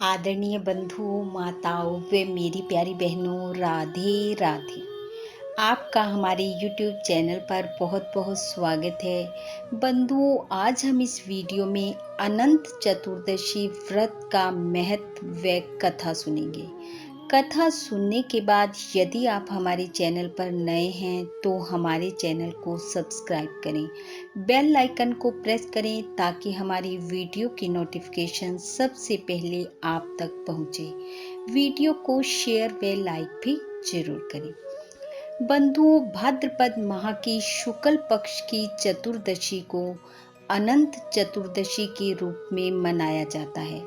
आदरणीय बंधु माताओं व मेरी प्यारी बहनों, राधे राधे। आपका हमारे YouTube चैनल पर बहुत बहुत स्वागत है। बंधुओं, आज हम इस वीडियो में अनंत चतुर्दशी व्रत का महत्व व कथा सुनेंगे। कथा सुनने के बाद यदि आप हमारे चैनल पर नए हैं तो हमारे चैनल को सब्सक्राइब करें, बेल आइकन को प्रेस करें ताकि हमारी वीडियो की नोटिफिकेशन सबसे पहले आप तक पहुंचे। वीडियो को शेयर व लाइक भी जरूर करें। बंधुओं, भाद्रपद माह की शुक्ल पक्ष की चतुर्दशी को अनंत चतुर्दशी के रूप में मनाया जाता है।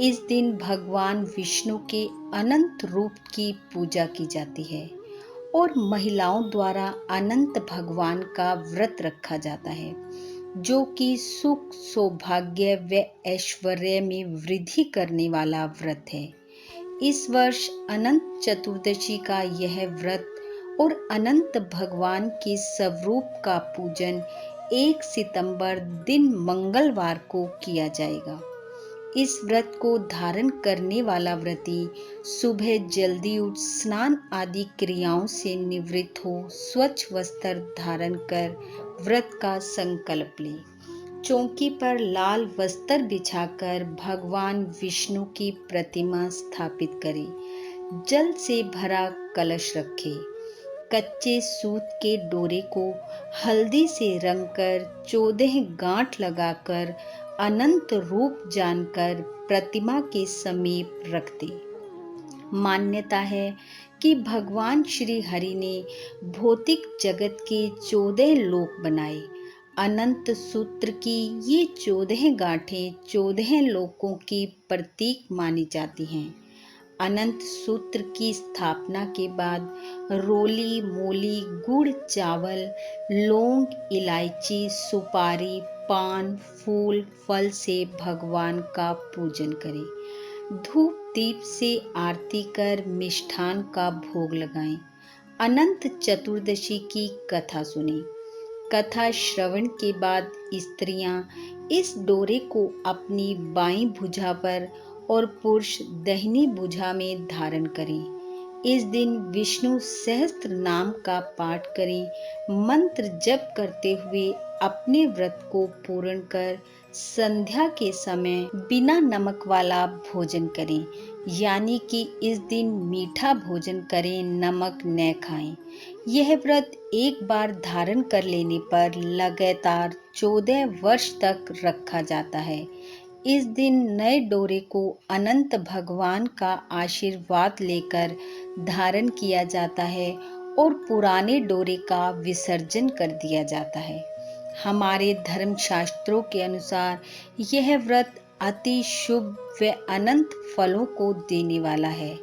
इस दिन भगवान विष्णु के अनंत रूप की पूजा की जाती है और महिलाओं द्वारा अनंत भगवान का व्रत रखा जाता है, जो कि सुख, सौभाग्य व ऐश्वर्य में वृद्धि करने वाला व्रत है। इस वर्ष अनंत चतुर्दशी का यह व्रत और अनंत भगवान के स्वरूप का पूजन 1 सितंबर दिन मंगलवार को किया जाएगा। इस व्रत को धारण करने वाला व्रती सुबह जल्दी उठ स्नान आदि क्रियाओं से निवृत्त हो स्वच्छ वस्त्र धारण कर व्रत का संकल्प ले। चौकी पर लाल वस्त्र बिछाकर भगवान विष्णु की प्रतिमा स्थापित करे। जल से भरा कलश रखे। कच्चे सूत के डोरे को हल्दी से रंगकर 14 गांठ लगाकर अनंत रूप जानकर प्रतिमा के समीप रख दे। मान्यता है कि भगवान श्री हरि ने भौतिक जगत के 14 लोक बनाए। अनंत सूत्र की ये 14 गांठें 14 लोकों की प्रतीक मानी जाती हैं। अनंत सूत्र की स्थापना के बाद रोली, मूली, गुड़, चावल, लौंग, इलायची, सुपारी, पान, फूल, फल से भगवान का पूजन करें। धूप दीप से आरती कर मिष्ठान का भोग लगाएं। अनंत चतुर्दशी की कथा सुनें। कथा श्रवण के बाद स्त्रियां इस डोरे को अपनी बाईं भुजा पर और पुरुष दाहिनी भुजा में धारण करें। इस दिन विष्णु सहस्त्र नाम का पाठ करें। मंत्र जप करते हुए अपने व्रत को पूर्ण कर संध्या के समय बिना नमक वाला भोजन करें, यानी कि इस दिन मीठा भोजन करें, नमक न खाएं। यह व्रत एक बार धारण कर लेने पर लगातार 14 वर्ष तक रखा जाता है। इस दिन नए डोरे को अनंत भगवान का आशीर्वाद लेकर धारण किया जाता है और पुराने डोरे का विसर्जन कर दिया जाता है। हमारे धर्म शास्त्रों के अनुसार यह व्रत अति शुभ व अनंत फलों को देने वाला है।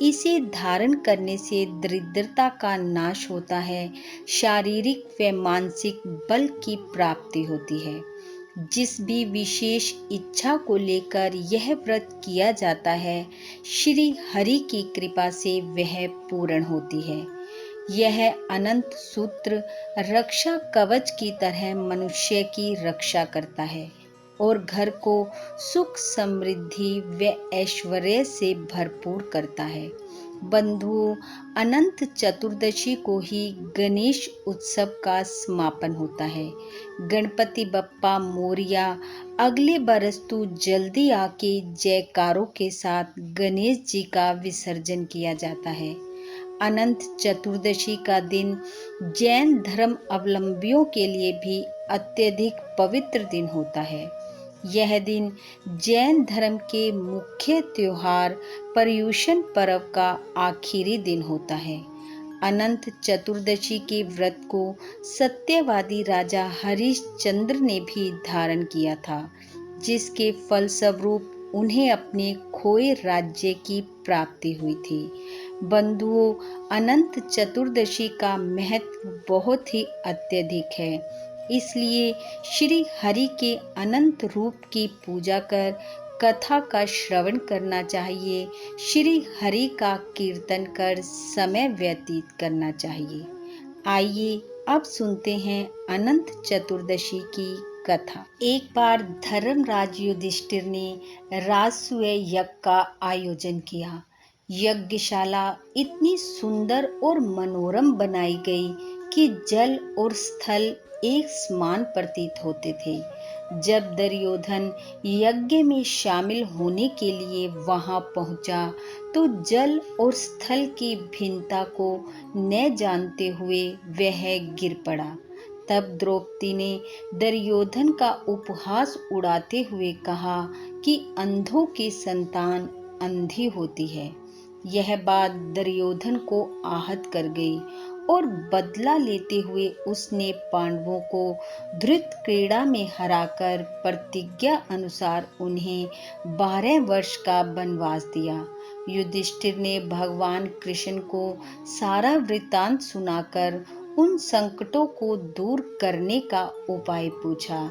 इसे धारण करने से दरिद्रता का नाश होता है, शारीरिक व मानसिक बल की प्राप्ति होती है। जिस भी विशेष इच्छा को लेकर यह व्रत किया जाता है, श्री हरि की कृपा से वह पूर्ण होती है। यह अनंत सूत्र रक्षा कवच की तरह मनुष्य की रक्षा करता है और घर को सुख, समृद्धि व ऐश्वर्य से भरपूर करता है। बंधुओं, अनंत चतुर्दशी को ही गणेश उत्सव का समापन होता है। गणपति बप्पा मोरिया, अगले बरस तू जल्दी आके जयकारों के साथ गणेश जी का विसर्जन किया जाता है। अनंत चतुर्दशी का दिन जैन धर्म अवलंबियों के लिए भी अत्यधिक पवित्र दिन होता है। यह दिन जैन धर्म के मुख्य त्योहार पर्युषण पर्व का आखिरी दिन होता है। अनंत चतुर्दशी के व्रत को सत्यवादी राजा हरिश्चंद्र ने भी धारण किया था, जिसके फलस्वरूप उन्हें अपने खोए राज्य की प्राप्ति हुई थी। बंधुओं, अनंत चतुर्दशी का महत्व बहुत ही अत्यधिक है। इसलिए श्री हरि के अनंत रूप की पूजा कर कथा का श्रवण करना चाहिए। श्री हरि का कीर्तन कर समय व्यतीत करना चाहिए। आइए अब सुनते हैं अनंत चतुर्दशी की कथा। एक बार धर्मराज युधिष्ठिर ने राजसूय यज्ञ का आयोजन किया। यज्ञशाला इतनी सुंदर और मनोरम बनाई गई कि जल और स्थल एक समान प्रतीत होते थे। जब दुर्योधन यज्ञ में शामिल होने के लिए वहां पहुंचा तो जल और स्थल की भिन्नता को न जानते हुए वह गिर पड़ा। तब द्रौपदी ने दुर्योधन का उपहास उड़ाते हुए कहा कि अंधों की संतान अंधी होती है। यह बात दुर्योधन को आहत कर गई और बदला लेते हुए उसने पांडवों को धृत क्रीड़ा में हराकर प्रतिज्ञा अनुसार उन्हें 12 वर्ष का वनवास दिया। युधिष्ठिर ने भगवान कृष्ण को सारा वृत्तांत सुनाकर उन संकटों को दूर करने का उपाय पूछा।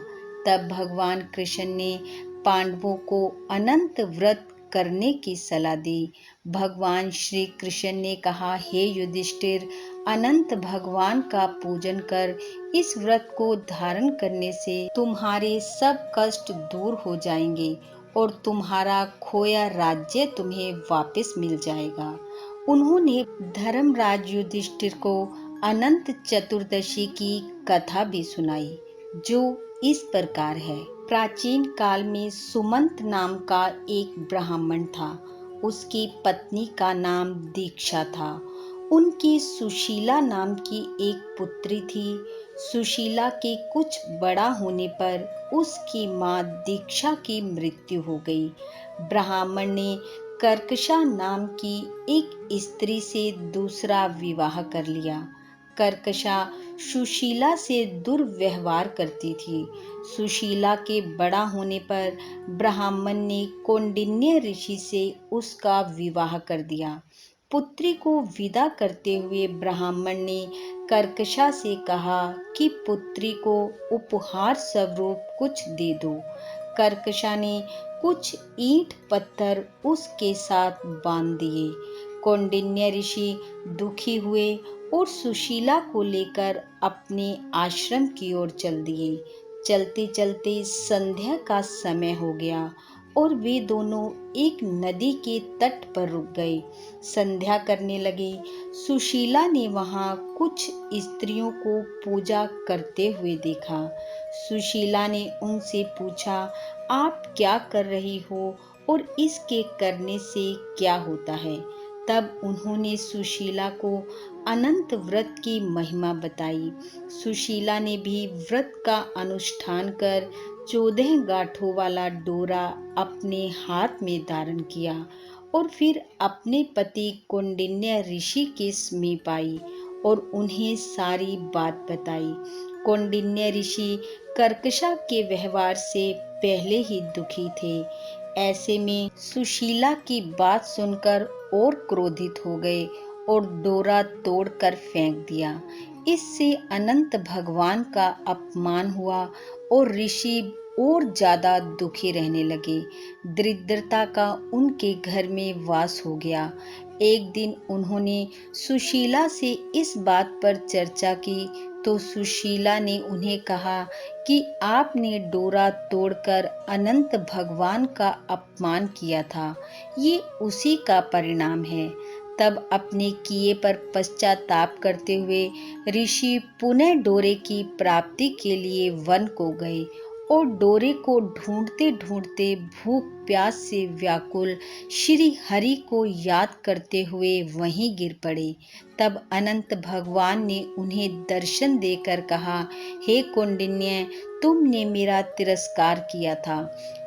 तब भगवान कृष्ण ने पांडवों को अनंत व्रत करने की सलाह दी। भगवान श्री कृष्ण ने कहा, हे युधिष्ठिर, अनंत भगवान का पूजन कर। इस व्रत को धारण करने से तुम्हारे सब कष्ट दूर हो जाएंगे और तुम्हारा खोया राज्य तुम्हें वापस मिल जाएगा। उन्होंने धर्मराज युधिष्ठिर को अनंत चतुर्दशी की कथा भी सुनाई, जो इस प्रकार है। प्राचीन काल में सुमंत नाम का एक ब्राह्मण था। उसकी पत्नी का नाम दीक्षा था। उनकी सुशीला नाम की एक पुत्री थी। सुशीला के कुछ बड़ा होने पर उसकी माँ दीक्षा की मृत्यु हो गई। ब्राह्मण ने कर्कशा नाम की एक स्त्री से दूसरा विवाह कर लिया। कर्कशा सुशीला से दुर्व्यवहार करती थी। सुशीला के बड़ा होने पर ब्राह्मण ने कौंडिन्य ऋषि से उसका विवाह कर दिया। पुत्री को विदा करते हुए ब्राह्मण ने कर्कशा से कहा कि पुत्री को उपहार स्वरूप कुछ दे दो। कर्कशा ने कुछ ईंट पत्थर उसके साथ बांध दिए। कौंडिन्य ऋषि दुखी हुए और सुशीला को लेकर अपने आश्रम की ओर चल दिए। चलते चलते संध्या का समय हो गया और वे दोनों एक नदी के तट पर रुक गए। संध्या करने लगे। सुशीला ने वहां कुछ स्त्रियों को पूजा करते हुए देखा। सुशीला ने उनसे पूछा, आप क्या कर रही हो और इसके करने से क्या होता है? तब उन्होंने सुशीला को अनंत व्रत की महिमा बताई। सुशीला ने भी व्रत का अनुष्ठान कर 14 गांठों वाला डोरा अपने हाथ में धारण किया और फिर अपने पति कौंडिन्य ऋषि के समीप आई और उन्हें सारी बात बताई। कौंडिन्य ऋषि कर्कशा के व्यवहार से पहले ही दुखी थे। ऐसे में सुशीला की बात सुनकर और क्रोधित हो गए और डोरा तोड़कर फेंक दिया। इससे अनंत भगवान का अपमान हुआ और ऋषि और ज्यादा दुखी रहने लगे। दरिद्रता का उनके घर में वास हो गया। एक दिन उन्होंने सुशीला से इस बात पर चर्चा की तो सुशीला ने उन्हें कहा कि आपने डोरा तोड़कर अनंत भगवान का अपमान किया था। ये उसी का परिणाम है। तब अपने किए पर पश्चाताप करते हुए ऋषि पुनः डोरे की प्राप्ति के लिए वन को गए और डोरे को ढूंढते ढूंढते भूख प्यास से व्याकुल श्री हरि को याद करते हुए वहीं गिर पड़े। तब अनंत भगवान ने उन्हें दर्शन देकर कहा, हे कौंडिन्य, तुमने मेरा तिरस्कार किया था,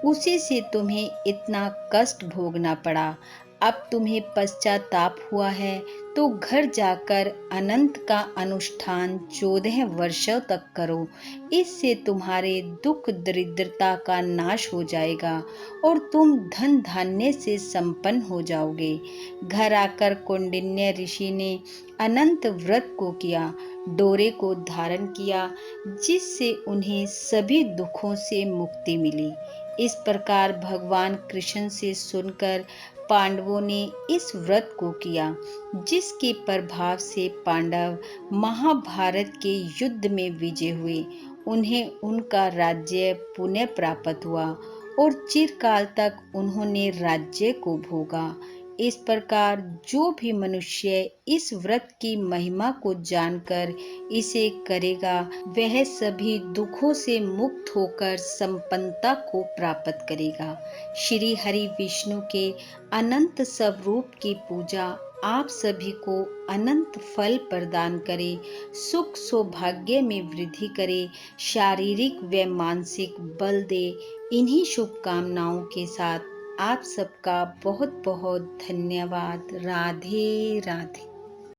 उसी से तुम्हें इतना कष्ट भोगना पड़ा। अब तुम्हें पश्चाताप हुआ है तो घर जाकर अनंत का अनुष्ठान 14 वर्षों तक करो। इससे तुम्हारे दुख दरिद्रता का नाश हो जाएगा और तुम धन धान्य से संपन्न हो जाओगे। घर आकर कौंडिन्य ऋषि ने अनंत व्रत को किया, डोरे को धारण किया, जिससे उन्हें सभी दुखों से मुक्ति मिली। इस प्रकार भगवान कृष्ण से सुनकर पांडवों ने इस व्रत को किया, जिसके प्रभाव से पांडव महाभारत के युद्ध में विजय हुए उन्हें उनका राज्य पुनः प्राप्त हुआ और चिरकाल तक उन्होंने राज्य को भोगा। इस प्रकार जो भी मनुष्य इस व्रत की महिमा को जानकर इसे करेगा, वह सभी दुखों से मुक्त होकर संपन्नता को प्राप्त करेगा। श्री हरि विष्णु के अनंत स्वरूप की पूजा आप सभी को अनंत फल प्रदान करे, सुख सौभाग्य में वृद्धि करे, शारीरिक व मानसिक बल दे। इन्हीं शुभकामनाओं के साथ आप सबका बहुत बहुत धन्यवाद। राधे राधे।